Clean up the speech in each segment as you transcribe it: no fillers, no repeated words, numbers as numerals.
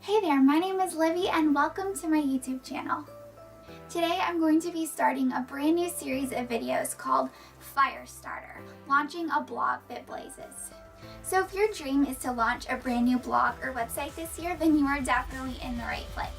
Hey there, my name is Livy and welcome to my YouTube channel. Today I'm going to be starting a brand new series of videos called Firestarter, launching a blog that blazes. So if your dream is to launch a brand new blog or website this year, then you are definitely in the right place.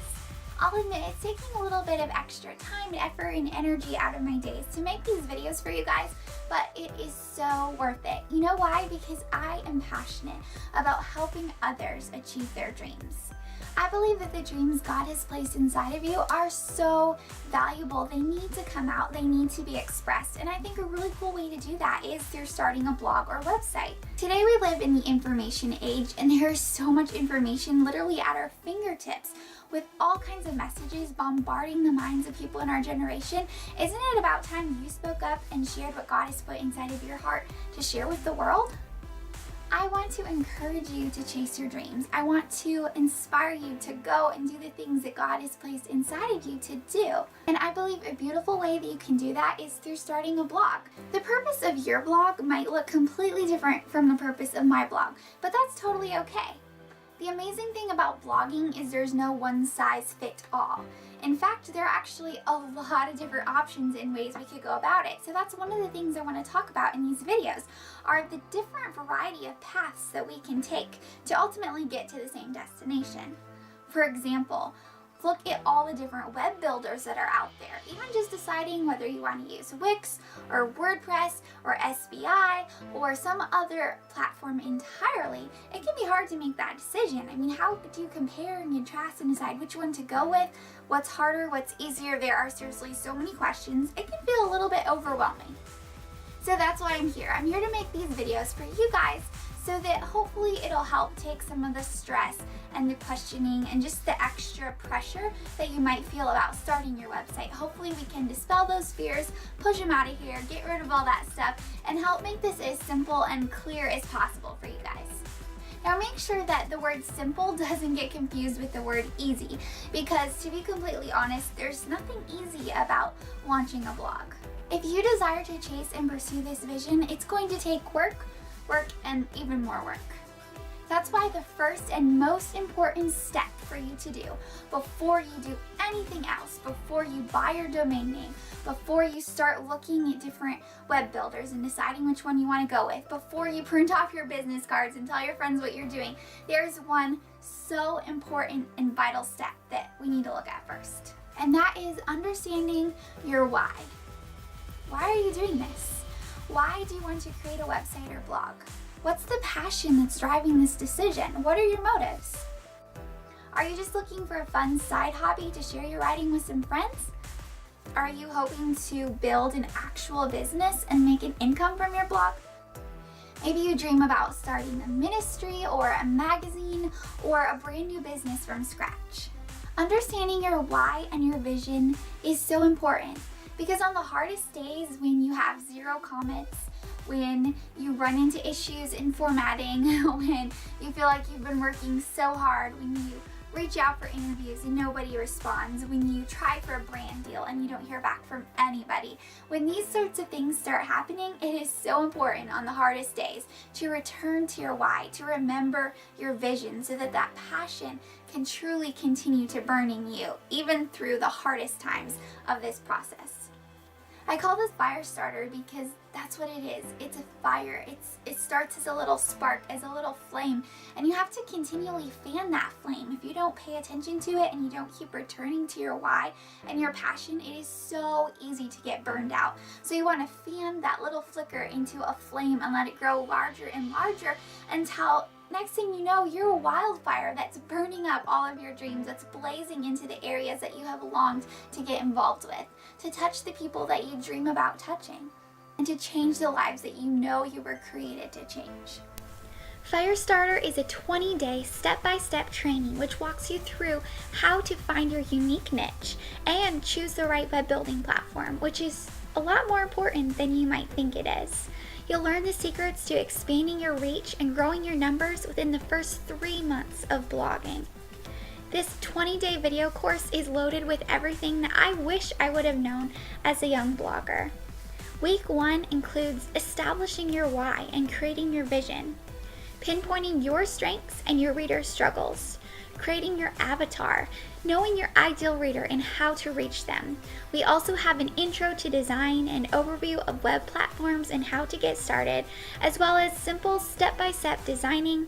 I'll admit it's taking a little bit of extra time, effort, and energy out of my days to make these videos for you guys, but it is so worth it. You know why? Because I am passionate about helping others achieve their dreams. I believe that the dreams God has placed inside of you are so valuable. They need to come out, they need to be expressed, and I think a really cool way to do that is through starting a blog or website. Today we live in the information age, and there is so much information literally at our fingertips with all kinds of messages bombarding the minds of people in our generation. Isn't it about time you spoke up and shared what God has put inside of your heart to share with the world? I want to encourage you to chase your dreams. I want to inspire you to go and do the things that God has placed inside of you to do. And I believe a beautiful way that you can do that is through starting a blog. The purpose of your blog might look completely different from the purpose of my blog, but that's totally okay. The amazing thing about blogging is there's no one size fits all. In fact, there are actually a lot of different options and ways we could go about it. So that's one of the things I want to talk about in these videos, are the different variety of paths that we can take to ultimately get to the same destination. For example, look at all the different web builders that are out there. Even just deciding whether you want to use Wix or WordPress or SBI or some other platform entirely, it can be hard to make that decision. I mean, how do you compare and contrast and decide which one to go with? What's harder? What's easier? There are seriously so many questions. It can feel a little bit overwhelming. So that's why I'm here. I'm here to make these videos for you guys so that hopefully it'll help take some of the stress and the questioning and just the extra pressure that you might feel about starting your website. Hopefully we can dispel those fears, push them out of here, get rid of all that stuff, and help make this as simple and clear as possible for you guys. Now make sure that the word simple doesn't get confused with the word easy, because to be completely honest, there's nothing easy about launching a blog. If you desire to chase and pursue this vision, it's going to take work, and even more work. That's why the first and most important step for you to do before you do anything else, before you buy your domain name, before you start looking at different web builders and deciding which one you want to go with, before you print off your business cards and tell your friends what you're doing, there's one so important and vital step that we need to look at first. And that is understanding your why. Why are you doing this? Why do you want to create a website or blog? What's the passion that's driving this decision? What are your motives? Are you just looking for a fun side hobby to share your writing with some friends? Are you hoping to build an actual business and make an income from your blog? Maybe you dream about starting a ministry or a magazine or a brand new business from scratch. Understanding your why and your vision is so important. Because on the hardest days, when you have zero comments, when you run into issues in formatting, when you feel like you've been working so hard, when you reach out for interviews and nobody responds, when you try for a brand deal and you don't hear back from anybody, when these sorts of things start happening, it is so important on the hardest days to return to your why, to remember your vision so that that passion can truly continue to burn in you, even through the hardest times of this process. I call this Firestarter because that's what it is. It's a fire. It starts as a little spark, as a little flame, and you have to continually fan that flame. If you don't pay attention to it and you don't keep returning to your why and your passion, it is so easy to get burned out. So you want to fan that little flicker into a flame and let it grow larger and larger until next thing you know, you're a wildfire that's burning up all of your dreams, that's blazing into the areas that you have longed to get involved with, to touch the people that you dream about touching, and to change the lives that you know you were created to change. Firestarter is a 20-day step-by-step training which walks you through how to find your unique niche and choose the right web building platform, which is a lot more important than you might think it is. You'll learn the secrets to expanding your reach and growing your numbers within the first 3 months of blogging. This 20-day video course is loaded with everything that I wish I would have known as a young blogger. Week 1 includes establishing your why and creating your vision, pinpointing your strengths and your readers' struggles, creating your avatar, knowing your ideal reader and how to reach them. We also have an intro to design, an overview of web platforms and how to get started, as well as simple step-by-step designing,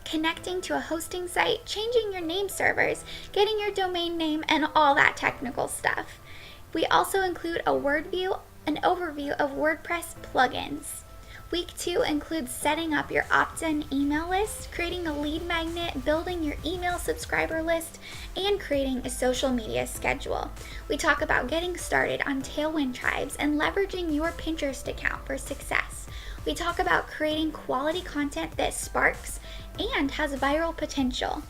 connecting to a hosting site, changing your name servers, getting your domain name, and all that technical stuff. We also include an overview of WordPress plugins. Week 2 includes setting up your opt-in email list, creating a lead magnet, building your email subscriber list, and creating a social media schedule. We talk about getting started on Tailwind tribes and leveraging your Pinterest account for success. We talk about creating quality content that sparks and has viral potential.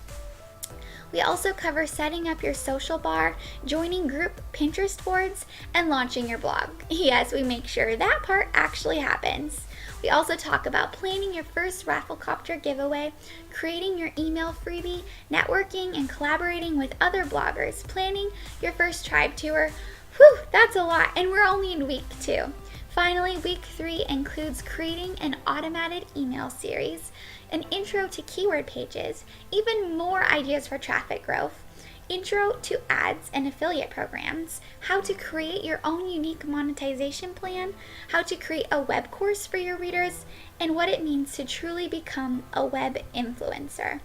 We also cover setting up your social bar, joining group Pinterest boards, and launching your blog. Yes, we make sure that part actually happens. We also talk about planning your first Rafflecopter giveaway, creating your email freebie, networking and collaborating with other bloggers, planning your first tribe tour. Whew, that's a lot, and we're only in week 2. Finally, week 3 includes creating an automated email series, an intro to keyword pages, even more ideas for traffic growth, intro to ads and affiliate programs, how to create your own unique monetization plan, how to create a web course for your readers, and what it means to truly become a web influencer.